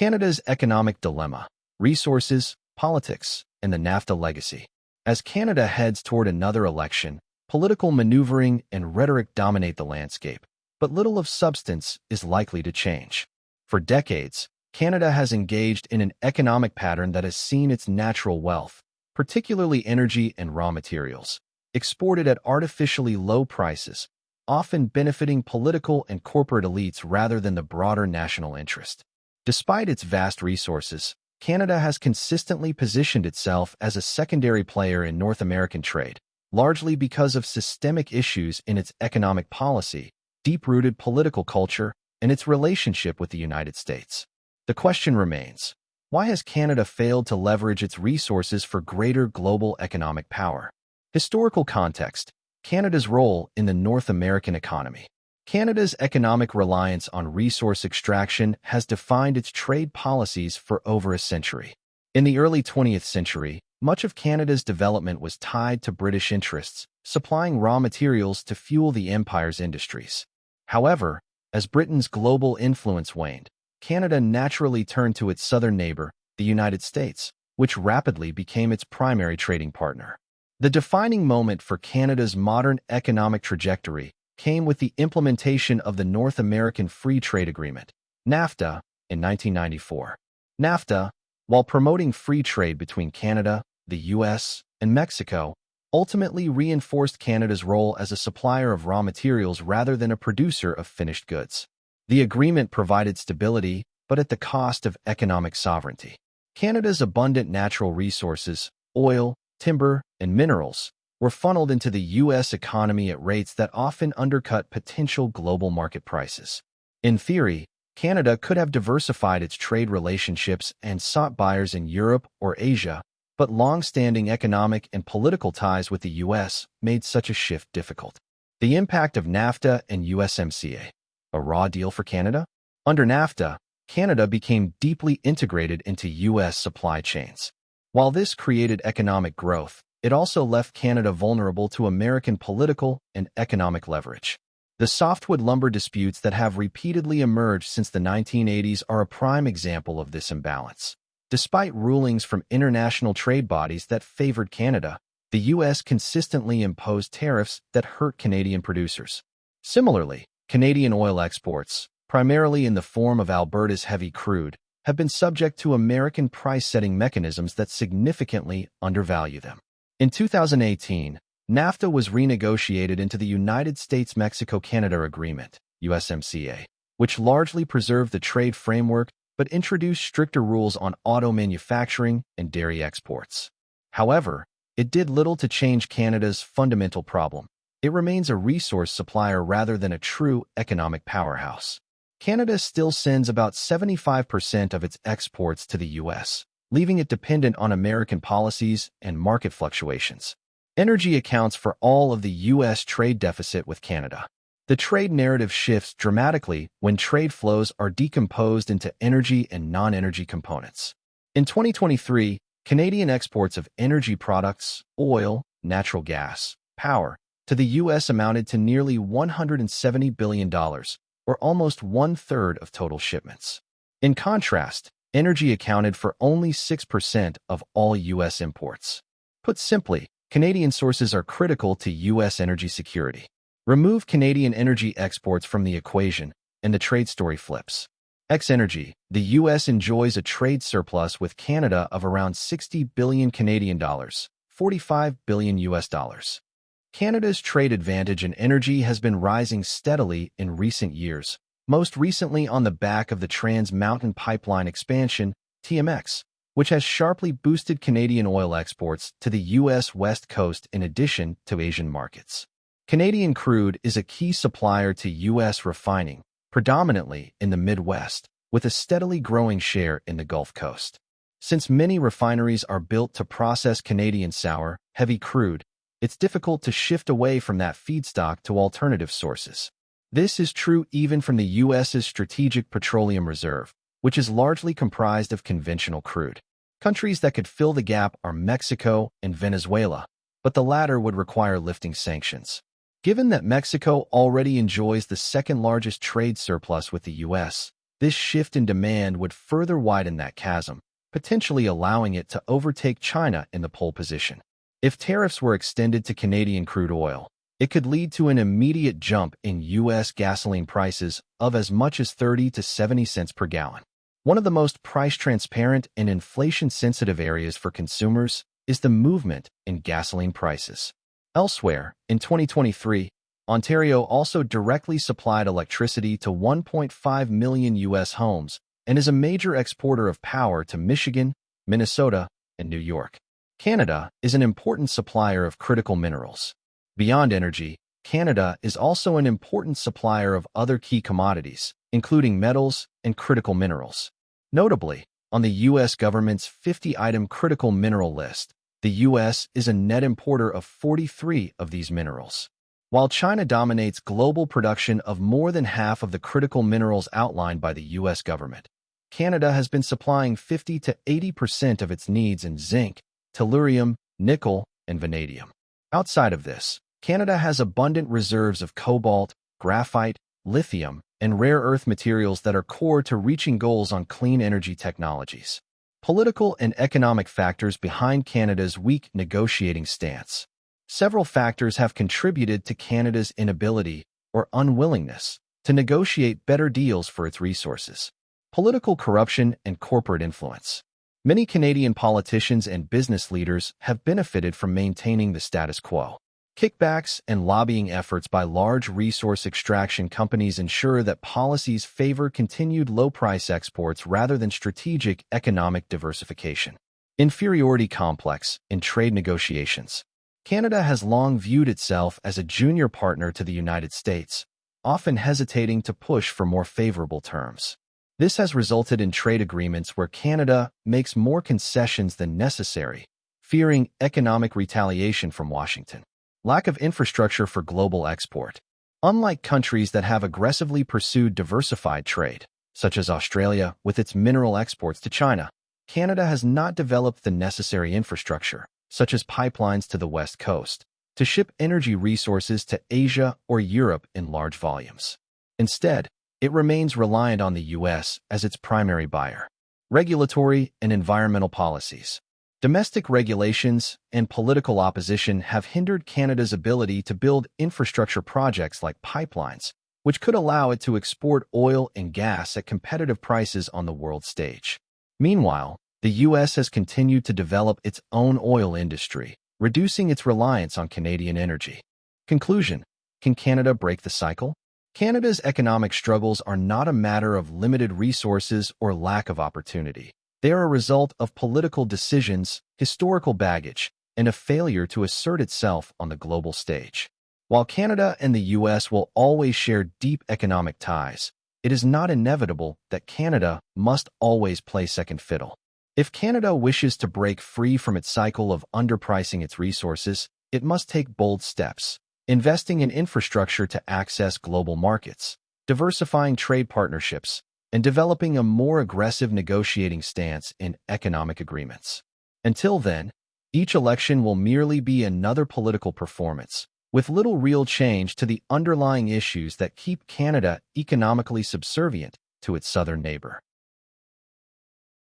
Canada's economic dilemma, resources, politics, and the NAFTA legacy. As Canada heads toward another election, political maneuvering and rhetoric dominate the landscape, but little of substance is likely to change. For decades, Canada has engaged in an economic pattern that has seen its natural wealth, particularly energy and raw materials, exported at artificially low prices, often benefiting political and corporate elites rather than the broader national interest. Despite its vast resources, Canada has consistently positioned itself as a secondary player in North American trade, largely because of systemic issues in its economic policy, deep-rooted political culture, and its relationship with the United States. The question remains, why has Canada failed to leverage its resources for greater global economic power? Historical context: Canada's role in the North American economy. Canada's economic reliance on resource extraction has defined its trade policies for over a century. In the early 20th century, much of Canada's development was tied to British interests, supplying raw materials to fuel the empire's industries. However, as Britain's global influence waned, Canada naturally turned to its southern neighbor, the United States, which rapidly became its primary trading partner. The defining moment for Canada's modern economic trajectory came with the implementation of the North American Free Trade Agreement, NAFTA, in 1994. NAFTA, while promoting free trade between Canada, the U.S., and Mexico, ultimately reinforced Canada's role as a supplier of raw materials rather than a producer of finished goods. The agreement provided stability, but at the cost of economic sovereignty. Canada's abundant natural resources, oil, timber, and minerals, were funneled into the U.S. economy at rates that often undercut potential global market prices. In theory, Canada could have diversified its trade relationships and sought buyers in Europe or Asia, but long-standing economic and political ties with the U.S. made such a shift difficult. The impact of NAFTA and USMCA. A raw deal for Canada? Under NAFTA, Canada became deeply integrated into U.S. supply chains. While this created economic growth, it also left Canada vulnerable to American political and economic leverage. The softwood lumber disputes that have repeatedly emerged since the 1980s are a prime example of this imbalance. Despite rulings from international trade bodies that favored Canada, the U.S. consistently imposed tariffs that hurt Canadian producers. Similarly, Canadian oil exports, primarily in the form of Alberta's heavy crude, have been subject to American price-setting mechanisms that significantly undervalue them. In 2018, NAFTA was renegotiated into the United States-Mexico-Canada Agreement, USMCA, which largely preserved the trade framework but introduced stricter rules on auto manufacturing and dairy exports. However, it did little to change Canada's fundamental problem. It remains a resource supplier rather than a true economic powerhouse. Canada still sends about 75% of its exports to the U.S., leaving it dependent on American policies and market fluctuations. Energy accounts for all of the U.S. trade deficit with Canada. The trade narrative shifts dramatically when trade flows are decomposed into energy and non-energy components. In 2023, Canadian exports of energy products, oil, natural gas, power, to the U.S. amounted to nearly $170 billion, or almost one-third of total shipments. In contrast, energy accounted for only 6% of all U.S. imports. Put simply, Canadian sources are critical to U.S. energy security. Remove Canadian energy exports from the equation, and the trade story flips. Ex-energy, the U.S. enjoys a trade surplus with Canada of around 60 billion Canadian dollars, 45 billion U.S. dollars. Canada's trade advantage in energy has been rising steadily in recent years, most recently on the back of the Trans Mountain Pipeline expansion, TMX, which has sharply boosted Canadian oil exports to the U.S. West Coast in addition to Asian markets. Canadian crude is a key supplier to U.S. refining, predominantly in the Midwest, with a steadily growing share in the Gulf Coast. Since many refineries are built to process Canadian sour, heavy crude, it's difficult to shift away from that feedstock to alternative sources. This is true even from the U.S.'s Strategic Petroleum Reserve, which is largely comprised of conventional crude. Countries that could fill the gap are Mexico and Venezuela, but the latter would require lifting sanctions. Given that Mexico already enjoys the second-largest trade surplus with the U.S., This shift in demand would further widen that chasm, potentially allowing it to overtake China in the pole position. If tariffs were extended to Canadian crude oil, it could lead to an immediate jump in U.S. gasoline prices of as much as 30 to 70 cents per gallon. One of the most price-transparent and inflation-sensitive areas for consumers is the movement in gasoline prices. Elsewhere, in 2023, Ontario also directly supplied electricity to 1.5 million U.S. homes and is a major exporter of power to Michigan, Minnesota, and New York. Canada is an important supplier of critical minerals. Beyond energy, Canada is also an important supplier of other key commodities, including metals and critical minerals. Notably, on the U.S. government's 50-item critical mineral list, the U.S. is a net importer of 43 of these minerals. While China dominates global production of more than half of the critical minerals outlined by the U.S. government, Canada has been supplying 50 to 80% of its needs in zinc, tellurium, nickel, and vanadium. Outside of this, Canada has abundant reserves of cobalt, graphite, lithium, and rare earth materials that are core to reaching goals on clean energy technologies. Political and economic factors behind Canada's weak negotiating stance. Several factors have contributed to Canada's inability or unwillingness to negotiate better deals for its resources. Political corruption and corporate influence. Many Canadian politicians and business leaders have benefited from maintaining the status quo. Kickbacks and lobbying efforts by large resource extraction companies ensure that policies favor continued low-price exports rather than strategic economic diversification. Inferiority complex in trade negotiations. Canada has long viewed itself as a junior partner to the United States, often hesitating to push for more favorable terms. This has resulted in trade agreements where Canada makes more concessions than necessary, fearing economic retaliation from Washington. Lack of infrastructure for global export. Unlike countries that have aggressively pursued diversified trade, such as Australia with its mineral exports to China, Canada has not developed the necessary infrastructure, such as pipelines to the West Coast, to ship energy resources to Asia or Europe in large volumes. Instead, it remains reliant on the U.S. as its primary buyer. Regulatory and environmental policies. Domestic regulations and political opposition have hindered Canada's ability to build infrastructure projects like pipelines, which could allow it to export oil and gas at competitive prices on the world stage. Meanwhile, the U.S. has continued to develop its own oil industry, reducing its reliance on Canadian energy. Conclusion: can Canada break the cycle? Canada's economic struggles are not a matter of limited resources or lack of opportunity. They are a result of political decisions, historical baggage, and a failure to assert itself on the global stage. While Canada and the U.S. will always share deep economic ties, it is not inevitable that Canada must always play second fiddle. If Canada wishes to break free from its cycle of underpricing its resources, it must take bold steps, investing in infrastructure to access global markets, diversifying trade partnerships, and developing a more aggressive negotiating stance in economic agreements. Until then, each election will merely be another political performance, with little real change to the underlying issues that keep Canada economically subservient to its southern neighbor.